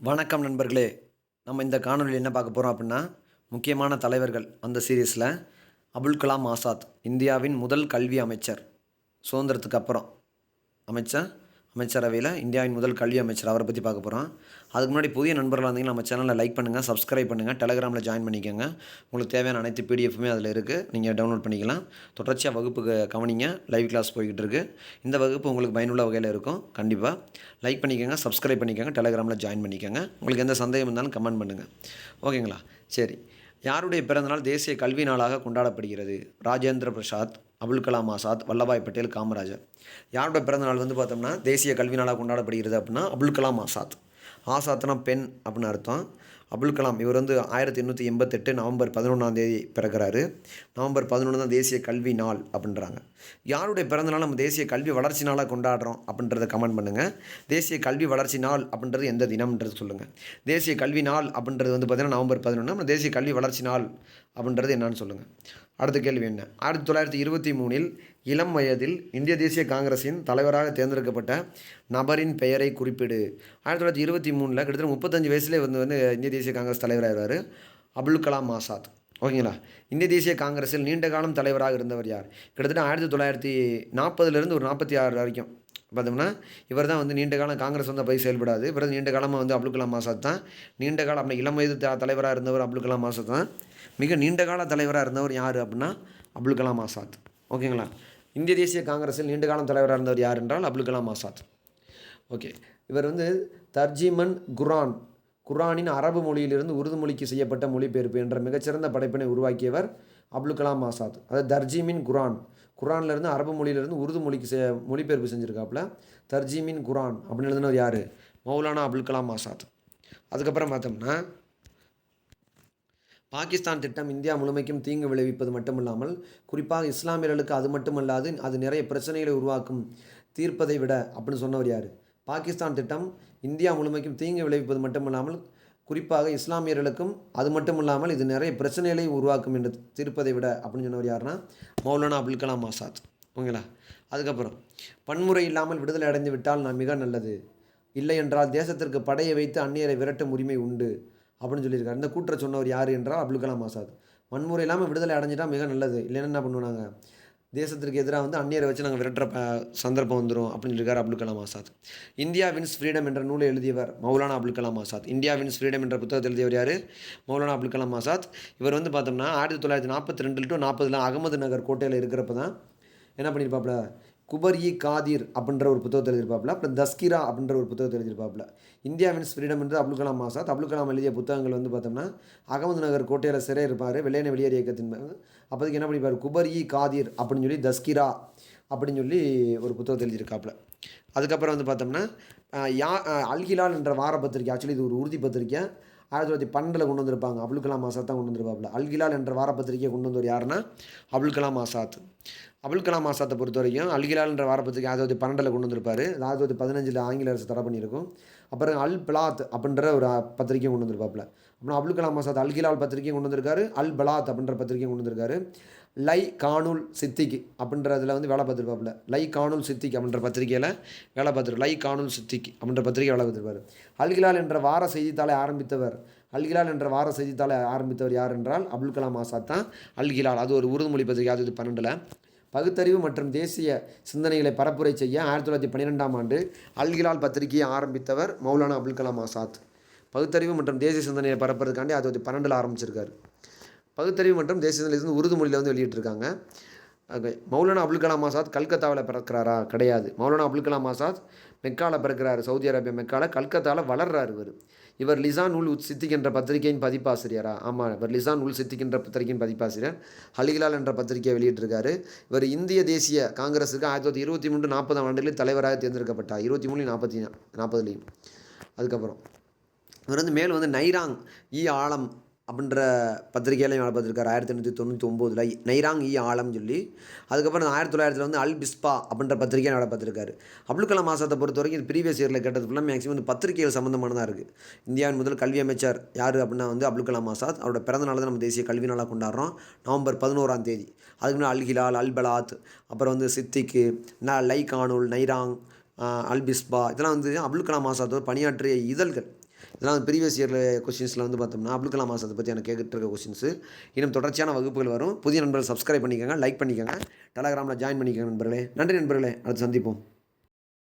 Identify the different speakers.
Speaker 1: வணக்கம் நண்பர்களே. நம்ம இந்த காணொளியில் என்ன பார்க்க போகிறோம் அப்படின்னா, முக்கியமான தலைவர்கள் அந்த சீரீஸில் அபுல் கலாம் ஆசாத், இந்தியாவின் முதல் கல்வி அமைச்சர். சுதந்திரத்துக்கு அப்புறம் அமைச்சரவையில் இந்தியாவின் முதல் கல்வி அமைச்சர், அவரை பற்றி பார்க்க போகிறோம். அதுக்கு முன்னாடி புதிய நண்பர்களாக இருந்தீங்கன்னா நம்ம சேனலை லைக் பண்ணுங்கள், சப்ஸ்கிரைப் பண்ணுங்கள், டெலகிராமில் ஜாயின் பண்ணிக்கோங்க. உங்களுக்கு தேவையான அனைத்து பிடிஎஃப்புமே அதில் இருக்குது, நீங்கள் டவுன்லோட் பண்ணிக்கலாம். தொடர்ச்சியாக வகுப்புக்கு கவனிங்க, லைவ் கிளாஸ் போய்கிட்டு இருக்குது. இந்த வகுப்பு உங்களுக்கு பயனுள்ள வகையில் இருக்கும். கண்டிப்பாக லைக் பண்ணிக்கோங்க, சப்ஸ்கிரைப் பண்ணிக்கோங்க, டெலகிராமில் ஜாயின் பண்ணிக்கோங்க. உங்களுக்கு எந்த சந்தேகம் இருந்தாலும் கமெண்ட் பண்ணுங்கள். ஓகேங்களா? சரி. யாருடைய பிறந்தநாள் தேசிய கல்வி நாளாக கொண்டாடப்படுகிறது? ராஜேந்திர பிரசாத், அபுல் கலாம் ஆசாத், வல்லபாய் பட்டேல், காமராஜர். யாரோட பிறந்தநாள் பார்த்தோம்னா தேசிய கல்வி நாளாக கொண்டாடப்படுகிறது அப்படின்னா அபுல் கலாம் ஆசாத். ஆசாத்னா பெண் அப்படின்னு அர்த்தம். அபுல் கலாம் இவர் 1888 நவம்பர் 11 பிறக்கிறாரு. நவம்பர் 11 தான் தேசிய கல்வி நாள் அப்படின்றாங்க. யாருடைய பிறந்தநாள் நம்ம தேசிய கல்வி வளர்ச்சி நாளாக கொண்டாடுறோம் அப்படின்றத கமெண்ட் பண்ணுங்கள். தேசிய கல்வி வளர்ச்சி நாள் அப்படின்றது எந்த தினம்ன்றது சொல்லுங்கள். தேசிய கல்வி நாள் அப்படின்றது பார்த்திங்கன்னா நவம்பர் 11. நம்ம தேசிய கல்வி வளர்ச்சி நாள் அப்படின்றது என்னன்னு சொல்லுங்கள். அடுத்த கேள்வி என்ன? 1923 இளம் வயதில் இந்திய தேசிய காங்கிரஸின் தலைவராக தேர்ந்தெடுக்கப்பட்ட நபரின் பெயரை குறிப்பிடு. 1923 கிட்டத்தட்ட 35 வயசுலேயே இந்திய தேசிய காங்கிரஸ் தலைவராகிறார் அபுல் கலாம் ஆசாத். ஓகேங்களா? இந்திய தேசிய காங்கிரஸில் நீண்ட காலம் தலைவராக இருந்தவர் யார்? கிட்டத்தட்ட 1940 ஒரு 46 வரைக்கும் பார்த்தோம்னா இவர் தான் நீண்ட காலம் காங்கிரஸ் போய் செயல்படாது. இவர் நீண்ட காலமாக அபுல் கலாம் ஆசாத் தான் நீண்ட காலம். அப்படி இளம் வயது தலைவராக இருந்தவர் அபுல் கலாம் ஆசாத் தான். மிக நீண்ட கால தலைவராக இருந்தவர் யார் அப்படின்னா அபுல் கலாம் ஆசாத். ஓகேங்களா? இந்திய தேசிய காங்கிரஸில் நீண்ட காலம் தலைவராக இருந்தவர் யார் என்றால் அபுல் கலாம் ஆசாத். ஓகே. இவர் தர்ஜிமன் குரானின் அரபு மொழியிலிருந்து உருது மொழிக்கு செய்யப்பட்ட மொழிபெயர்ப்பு என்ற மிகச்சிறந்த படைப்பினை உருவாக்கியவர் அபுல் கலாம் ஆசாத். அதாவது தர்ஜிமின் குரான்லேருந்து அரபு மொழியிலிருந்து உருது மொழிக்கு மொழிபெயர்ப்பு செஞ்சுருக்காப்புல. தர்ஜிமின் குரான் அப்படின்னு எழுதினவர் யார்? மௌலானா அபுல் கலாம் ஆசாத். அதுக்கப்புறம் பார்த்தோம்னா பாகிஸ்தான் திட்டம் இந்தியா முழுமைக்கும் தீங்கு விளைவிப்பது மட்டுமில்லாமல் குறிப்பாக இஸ்லாமியர்களுக்கு அது மட்டுமல்லாது அது நிறைய பிரச்சனைகளை உருவாக்கும் தீர்ப்பதை விட அப்படின்னு சொன்னவர் யார்? பாகிஸ்தான் திட்டம் இந்தியா முழுமைக்கும் தீங்கு விளைவிப்பது மட்டுமில்லாமல் குறிப்பாக இஸ்லாமியர்களுக்கும் அது மட்டுமில்லாமல் இது நிறைய பிரச்சனைகளை உருவாக்கும் என்று தீர்ப்பதை விட அப்படின்னு சொன்னவர் யாருன்னா மௌலானா அபுல் கலாம் ஆசாத். ஓகேங்களா? அதுக்கப்புறம் வன்முறை இல்லாமல் விடுதலை அடைந்து விட்டால் நான் மிக நல்லது, இல்லை என்றால் தேசத்திற்கு படையை வைத்து அந்நியரை விரட்டும் உரிமை உண்டு அப்படின்னு சொல்லியிருக்காரு. இந்த கூற்றை சொன்னவர் யார் என்றால் அபுல் கலாம் ஆசாத். வன்முறை இல்லாமல் விடுதலை அடைஞ்சிட்டால் மிக நல்லது, இல்லைன்னா என்ன பண்ணுவாங்க, தேசத்திற்கு எதிராக அந்நியரை வச்சு நாங்கள் விரட்டுற சந்தர்ப்பம் வந்துடும் அப்படின்னு சொல்லியிருக்காரு Abul Kalam Azad. India wins freedom என்ற நூலை எழுதியவர் Maulana Abul Kalam Azad. India wins freedom என்ற புத்தகத்தை எழுதியவர் யார்? மௌலானா அபுல் கலாம் ஆசாத். இவர் பார்த்தோம்னா 1942 to 40 அகமது நகர் கோட்டையில் இருக்கிறப்ப தான் என்ன பண்ணியிருப்பாப்புல, குபர்-இ காதிர் அப்படின்ற ஒரு புத்தகத்தை எழுதியிருப்பாப்புல. அப்புறம் தஸ்கிரா அப்படின்ற ஒரு புத்தகத்தை எழுதியிருப்பாப்புல. இந்தியா வின்ஸ் ஃப்ரீடம் என்று அபுல் கலாம் ஆசாத். அபுல் கலாம் எழுதிய புத்தகங்கள் பார்த்தோம்னா அகமது நகர் கோட்டையில் சிறை இருப்பார், வெள்ளையனை வெளியேறு இயக்கத்தின். அப்போதைக்கு என்ன பண்ணிப்பார், குபர்-இ காதிர் அப்படின்னு சொல்லி தஸ்கிரா அப்படின்னு சொல்லி ஒரு புத்தகத்தை எழுதியிருக்காப்புல. அதுக்கப்புறம் பார்த்தோம்னா அல்ஹிலால் என்ற வார பத்திரிக்கை, ஆக்சுவலி இது ஒரு உறுதி பத்திரிக்கை, 1912 கொண்டு வந்திருப்பாங்க. அபுல் கலாம் ஆசாத் தான் கொண்டு வந்திருப்பாப்புல. அல்ஹிலால் என்ற வார பத்திரிக்கையை கொண்டு வந்தவர் யாருன்னா அபுல் கலாம் ஆசாத். அபுல் கலாம் ஆசாத்தை பொறுத்த வரைக்கும் அல்ஹிலால் என்ற வார பத்திரிக்கை 1912 கொண்டு வந்திருப்பார். 1915 ஆங்கில அரசு தடை பண்ணியிருக்கும். அப்புறம் அல் பலாத் அப்படின்ற ஒரு பத்திரிக்கையும் கொண்டு வந்திருப்பாப்புல. அப்புறம் அபுல் கலாம் ஆசாத் அல்ஹிலால் பத்திரிக்கையும் கொண்டு வந்திருக்காரு, அல் பலாத் அப்படின்ற பத்திரிக்கையும் கொண்டு வந்திருக்காரு. லை கானுல் சித்திக் அப்படின்றதுல வேலை பார்த்துருப்பாப்புல. லை கானுல் சித்திக் அப்படின்ற பத்திரிகையில் வேலை பார்த்துரு. லை கானுல் சித்திக் அப்படின்ற பத்திரிகை வேலை பார்த்துருப்பார். அல்ஹிலால் என்ற வார செய்தித்தாளை ஆரம்பித்தவர் யார் என்றால் அபுல் கலாம் ஆசாத் தான். அல்ஹிலால் அது ஒரு உருது மொழி பத்திரிகை. 1912 பகுத்தறிவு மற்றும் தேசிய சிந்தனைகளை பரப்புரை செய்ய 1912 அல்ஹிலால் பத்திரிகையை ஆரம்பித்தவர் மௌலானா அபுல் கலாம் ஆசாத். பகுத்தறிவு மற்றும் தேசிய சிந்தனையை பரப்புறதுக்காண்டி 1912 ஆரம்பிச்சிருக்காரு. பகுத்தறிவு மற்றும் தேசிய சிந்தனை உருது மொழியில் வெளியிட்டிருக்காங்க. மௌலானா அபுல் கலாம் ஆசாத் கல்கத்தாவில் பிறக்கிறாரா? கிடையாது. மௌலானா அபுல் கலாம் ஆசாத் மெக்காவில் பிறக்கிறாரு, சவுதி அரேபியா மெக்காவில். கல்கத்தாவில் வளர்றாரு. இவர் லிசான் உல் சித்திக் என்ற பத்திரிகையின் பதிப்பாசிரியரா? ஆமாம், இவர் லிசான் உல் சித்திக் என்ற பத்திரிகையின் பதிப்பாசிரியர். அல்ஹிலால் என்ற பத்திரிகையை வெளியிட்டிருக்காரு. இவர் இந்திய தேசிய காங்கிரஸுக்கு 1923 40 ஆண்டுகளில் தலைவராக தேர்ந்தெடுக்கப்பட்டார். 23 40 அதுக்கப்புறம் இவர் மேல் நைராங் இ ஆலம் அப்படின்ற பத்திரிகையிலையும் வேலை பார்த்துருக்காரு. 1899 நைராங் இ ஆலம் சொல்லி. அதுக்கப்புறம் 1900 அல் பிஸ்பா அப்படின்ற பத்திரிகையை வேலை பார்த்துருக்காரு. அபுல் கலாம் ஆசாத்தை பொறுத்த வரைக்கும் இது ப்ரீவியஸ் இயரில் கேட்டது ஃபுல்லாக மேக்ஸிமம் பத்திரிகைகள் சம்மந்தமானதாக இருக்குது. இந்தியாவின் முதல் கல்வி அமைச்சர் யார் அப்படின்னா அபுல் கலாம் ஆசாத். அவரோட பிறந்த நாள் தான் நம்ம தேசிய கல்வி நாளாக கொண்டாடுறோம், நவம்பர் 11. அதுக்கு முன்னாடி அல்ஹிலால், அல் பலாத், அப்புறம் சித்திக்கு, லை கானுல், நைராங், அல் பிஸ்பா, இதெல்லாம் அபுல் கலாம் ஆசாத்தோட பணியாற்றிய இதழ்கள். இதெல்லாம் ப்ரீவியஸ் இயரில் கொஸ்டின்ஸில் வந்து பார்த்தோம்னா அப்துல் கலாம் ஆசாத்தை பற்றி எனக்கு கேட்டுட்டு இருக்க கொஸ்டின்ஸு. இன்னும் தொடர்ச்சியான வகுப்புகள் வரும். புதிய நண்பர்கள் சப்ஸ்கிரைப் பண்ணிக்கோங்க, லைக் பண்ணிக்கோங்க, டெலகிராமில் ஜாயின் பண்ணிக்கோங்க நண்பர்களே. நன்றி நண்பர்களே, அடுத்து சந்திப்போம்.